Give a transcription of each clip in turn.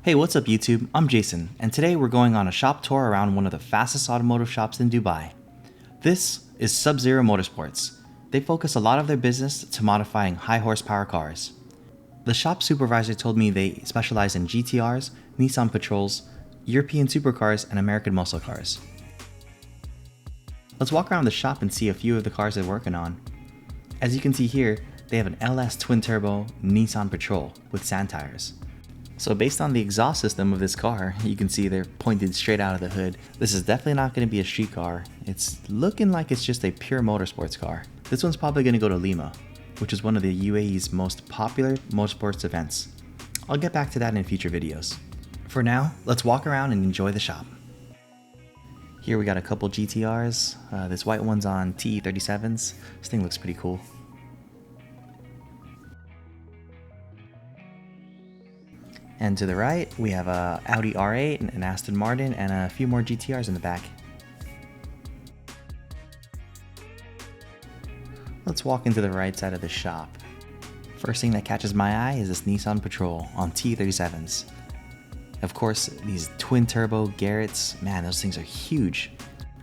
Hey, what's up YouTube? I'm Jason, and today we're going on a shop tour around one of the fastest automotive shops in Dubai. This is Subzero Motorsports. They focus a lot of their business to modifying high horsepower cars. The shop supervisor told me they specialize in GTRs, Nissan Patrols, European supercars, and American muscle cars. Let's walk around the shop and see a few of the cars they're working on. As you can see here, they have an LS twin-turbo Nissan Patrol with sand tires. So based on the exhaust system of this car, you can see they're pointed straight out of the hood. This is definitely not going to be a street car. It's looking like it's just a pure motorsports car. This one's probably going to go to Lima, which is one of the UAE's most popular motorsports events. I'll get back to that in future videos. For now, let's walk around and enjoy the shop. Here we got a couple GTRs. This white one's on TE37s. This thing looks pretty cool. And to the right, we have a Audi R8 and an Aston Martin and a few more GTRs in the back. Let's walk into the right side of the shop. First thing that catches my eye is this Nissan Patrol on T37s. Of course, these twin-turbo Garretts, man, those things are huge.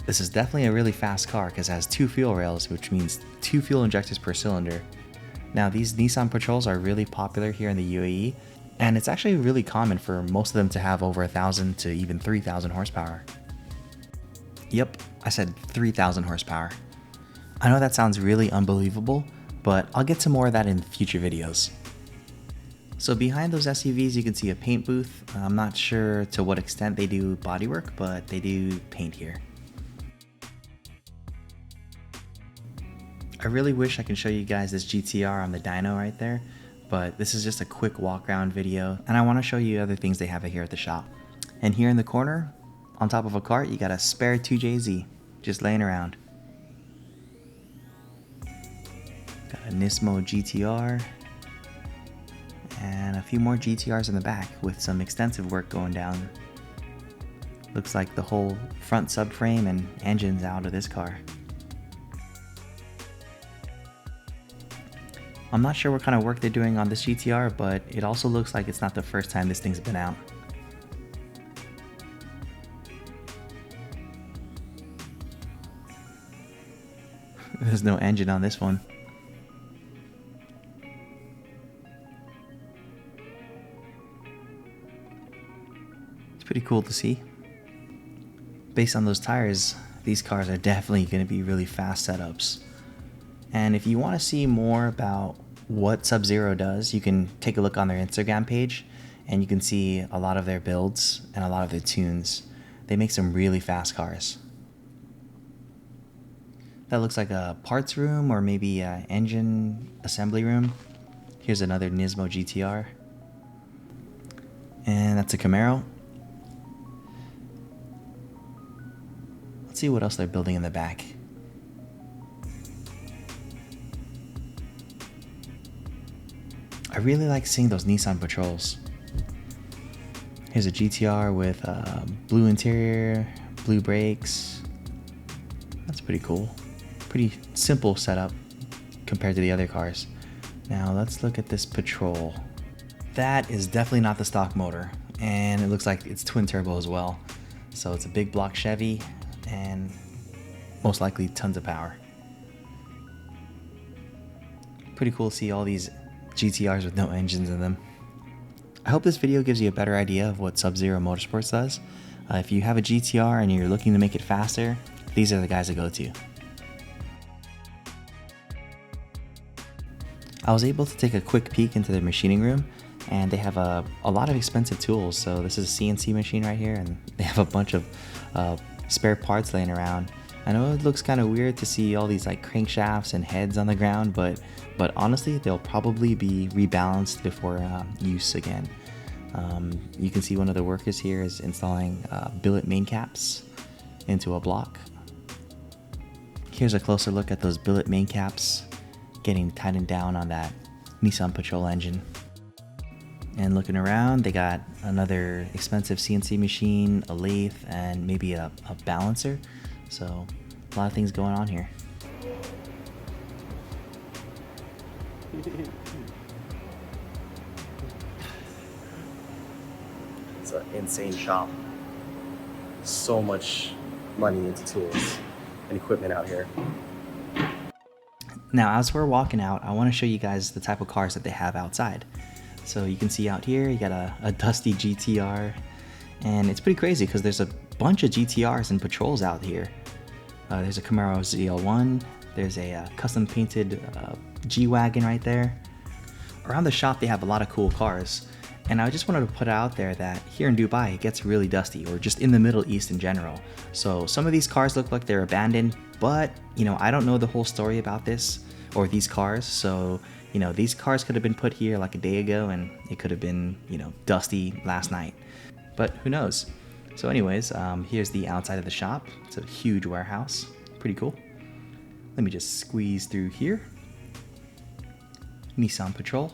This is definitely a really fast car because it has 2 fuel rails, which means 2 fuel injectors per cylinder. Now, these Nissan Patrols are really popular here in the UAE, and it's actually really common for most of them to have over 1,000 to even 3,000 horsepower. Yep, I said 3,000 horsepower. I know that sounds really unbelievable, but I'll get to more of that in future videos. So behind those SUVs you can see a paint booth. I'm not sure to what extent they do bodywork, but they do paint here. I really wish I could show you guys this GTR on the dyno right there, but this is just a quick walk around video, and I want to show you other things they have here at the shop. And here in the corner, on top of a cart, you got a spare 2JZ just laying around. Got a Nismo GTR, and a few more GTRs in the back with some extensive work going down. Looks like the whole front subframe and engine's out of this car. I'm not sure what kind of work they're doing on this GTR, but it also looks like it's not the first time this thing's been out. There's no engine on this one. It's pretty cool to see. Based on those tires, these cars are definitely going to be really fast setups. And if you want to see more about what Subzero does, you can take a look on their Instagram page and you can see a lot of their builds and a lot of their tunes. They make some really fast cars. That looks like a parts room or maybe an engine assembly room. Here's another Nismo GTR. And that's a Camaro. Let's see what else they're building in the back. I really like seeing those Nissan Patrols. Here's a GTR with blue interior, blue brakes. That's pretty cool. Pretty simple setup compared to the other cars. Now let's look at this Patrol. That is definitely not the stock motor, and it looks like it's twin turbo as well. So it's a big block Chevy and most likely tons of power. Pretty cool to see all these GTRs with no engines in them. I hope this video gives you a better idea of what Subzero Motorsports does. If you have a GTR and you're looking to make it faster, these are the guys to go to. I was able to take a quick peek into their machining room, and they have a lot of expensive tools. So this is a CNC machine right here, and they have a bunch of spare parts laying around. I know it looks kind of weird to see all these like crankshafts and heads on the ground, but honestly, they'll probably be rebalanced before use again. You can see one of the workers here is installing billet main caps into a block. Here's a closer look at those billet main caps getting tightened down on that Nissan Patrol engine. And looking around, they got another expensive CNC machine, a lathe, and maybe a balancer. So a lot of things going on here. It's an insane shop. So much money into tools and equipment out here. Now, as we're walking out, I want to show you guys the type of cars that they have outside. So you can see out here, you got a dusty GTR, and it's pretty crazy because there's a bunch of GTRs and Patrols out here. There's a Camaro ZL1, there's a custom painted G-Wagon right there. Around the shop, they have a lot of cool cars. And I just wanted to put out there that here in Dubai, it gets really dusty, or just in the Middle East in general. So some of these cars look like they're abandoned, but you know, I don't know the whole story about this or these cars. So, you know, these cars could have been put here like a day ago and it could have been, you know, dusty last night, but who knows? So anyways, here's the outside of the shop. It's a huge warehouse, pretty cool. Let me just squeeze through here. Nissan Patrol.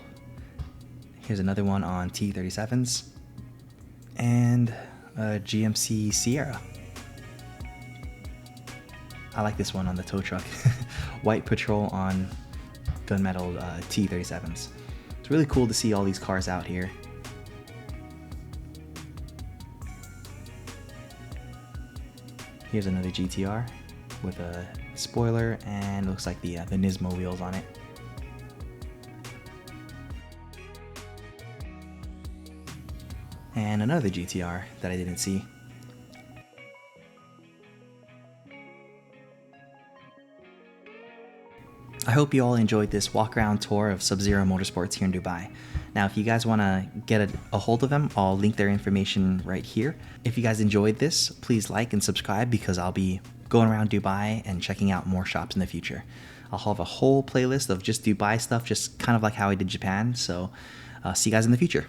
Here's another one on T37s, and a GMC Sierra. I like this one on the tow truck. White Patrol on gunmetal T37s. It's really cool to see all these cars out here. Here's another GTR with a spoiler and looks like the Nismo wheels on it. And another GTR that I didn't see. I hope you all enjoyed this walk around tour of Subzero Motorsports here in Dubai. Now, if you guys want to get a hold of them, I'll link their information right here. If you guys enjoyed this, please like and subscribe because I'll be going around Dubai and checking out more shops in the future. I'll have a whole playlist of just Dubai stuff, just kind of like how I did Japan. So see you guys in the future.